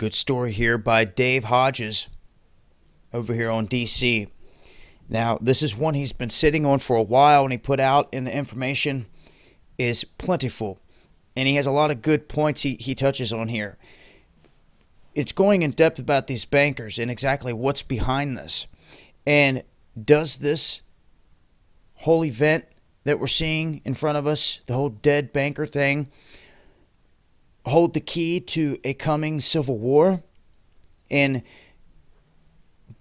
Good story here by Dave Hodges over here on DC. Now, this is one he's been sitting on for a while, and he put out, and the information is plentiful. And he has a lot of good points he touches on here. It's going in depth about these bankers and exactly what's behind this. And does this whole event that we're seeing in front of us, the whole dead banker thing, hold the key to a coming civil war? And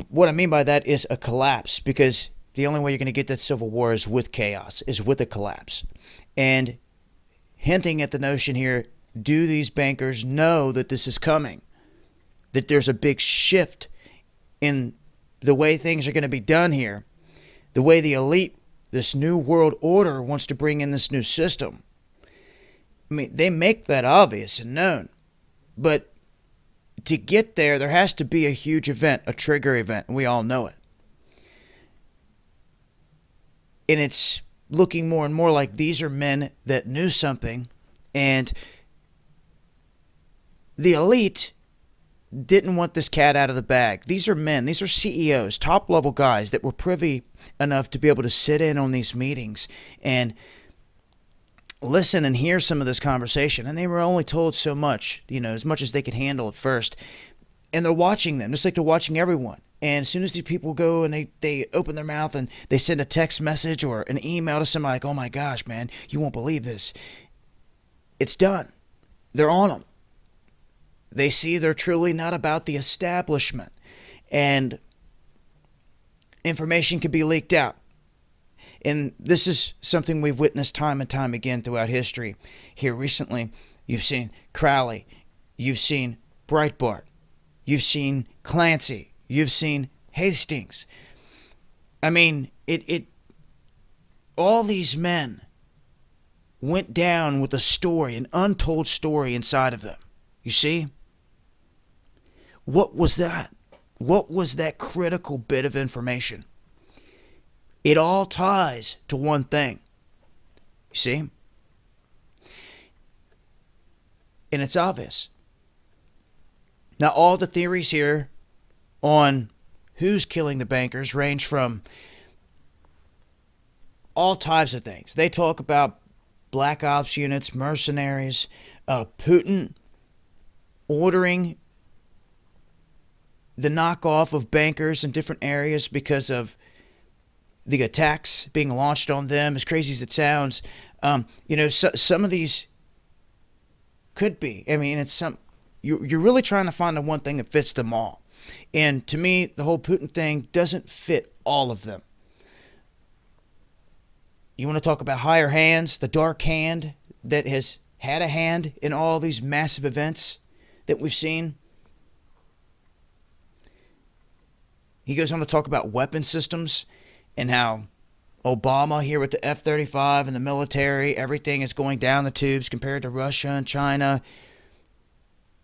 what I mean by that is a collapse, because the only way you're going to get that civil war is with chaos, is with a collapse. And hinting at the notion here, do these bankers know that this is coming? That there's a big shift in the way things are going to be done here, the way the elite, this new world order, wants to bring in this new system. I mean, they make that obvious and known. But to get there, there has to be a huge event, a trigger event, and we all know it. And it's looking more and more like these are men that knew something, and the elite didn't want this cat out of the bag. These are men, these are CEOs, top-level guys that were privy enough to be able to sit in on these meetings and listen and hear some of this conversation. And they were only told so much, as much as they could handle at first. And they're watching them, just like they're watching everyone. And as soon as these people go and they open their mouth and they send a text message or an email to somebody like, oh my gosh, man, you won't believe this. It's done. They're on them. They see they're truly not about the establishment. And information can be leaked out. And this is something we've witnessed time and time again throughout history. Here recently, you've seen Crowley. You've seen Breitbart. You've seen Clancy. You've seen Hastings. I mean, all these men went down with a story, an untold story inside of them. You see? What was that? What was that critical bit of information? It all ties to one thing. You see? And it's obvious. Now, all the theories here on who's killing the bankers range from all types of things. They talk about black ops units, mercenaries, Putin ordering the knockoff of bankers in different areas because of the attacks being launched on them. As crazy as it sounds, some of these could be. I mean, you're really trying to find the one thing that fits them all. And to me, the whole Putin thing doesn't fit all of them. You want to talk about higher hands, the dark hand that has had a hand in all these massive events that we've seen? He goes on to talk about weapon systems and how Obama here with the F-35 and the military, everything is going down the tubes compared to Russia and China.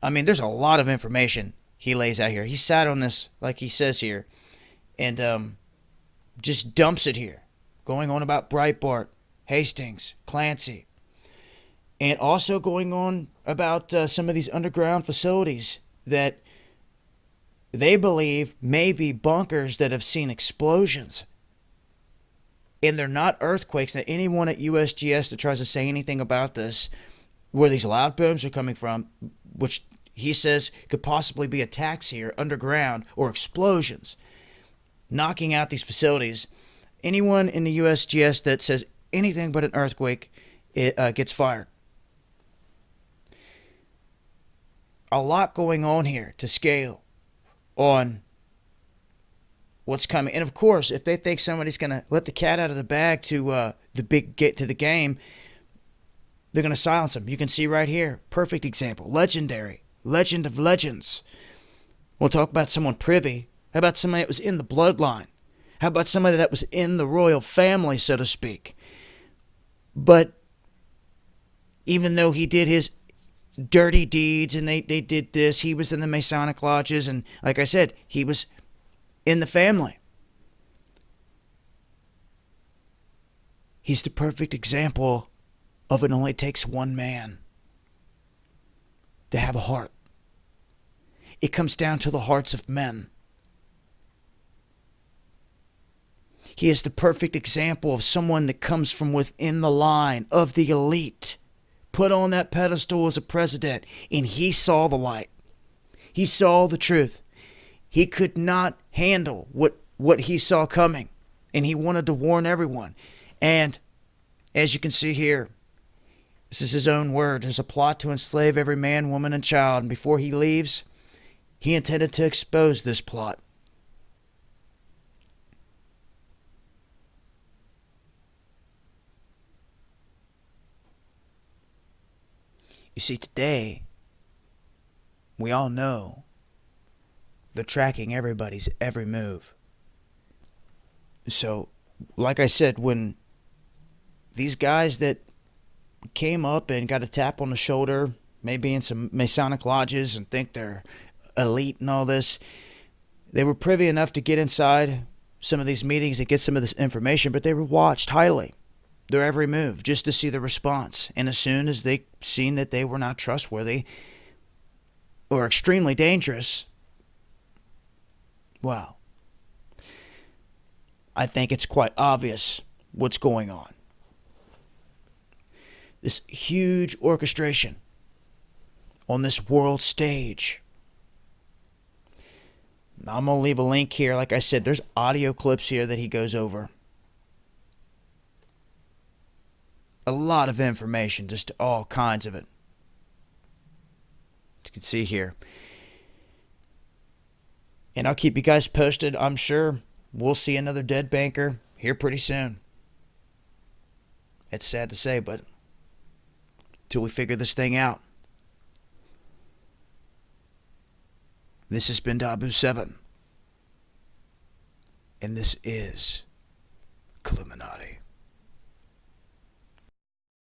I mean, there's a lot of information he lays out here. He sat on this, like he says here, and just dumps it here, going on about Breitbart, Hastings, Clancy, and also going on about some of these underground facilities that they believe may be bunkers that have seen explosions. And they're not earthquakes. Now, anyone at USGS that tries to say anything about this, where these loud booms are coming from, which he says could possibly be attacks here underground or explosions, knocking out these facilities. Anyone in the USGS that says anything but an earthquake gets fired. A lot going on here to scale on what's coming. And of course, if they think somebody's going to let the cat out of the bag to get to the game, they're going to silence them. You can see right here, perfect example, legendary, legend of legends. We'll talk about someone privy. How about somebody that was in the bloodline? How about somebody that was in the royal family, so to speak? But even though he did his dirty deeds and they did this, he was in the Masonic lodges, and like I said, he was in the family. He's the perfect example of it only takes one man to have a heart. It comes down to the hearts of men. He is the perfect example of someone that comes from within the line of the elite, put on that pedestal as a president, and he saw the light. He saw the truth. He could not handle what he saw coming, and he wanted to warn everyone. And as you can see here, this is his own word. There's a plot to enslave every man, woman, and child. And before he leaves, he intended to expose this plot. You see, today, we all know they're tracking everybody's every move. So, like I said, when these guys that came up and got a tap on the shoulder, maybe in some Masonic lodges and think they're elite and all this, they were privy enough to get inside some of these meetings and get some of this information, but they were watched highly, their every move, just to see the response. And as soon as they seen that they were not trustworthy or extremely dangerous, well, I think it's quite obvious what's going on. This huge orchestration on this world stage. I'm going to leave a link here. Like I said, there's audio clips here that he goes over. A lot of information, just all kinds of it. You can see here. And I'll keep you guys posted. I'm sure we'll see another dead banker here pretty soon. It's sad to say, but till we figure this thing out. This has been Dabu 7. And this is Illuminati.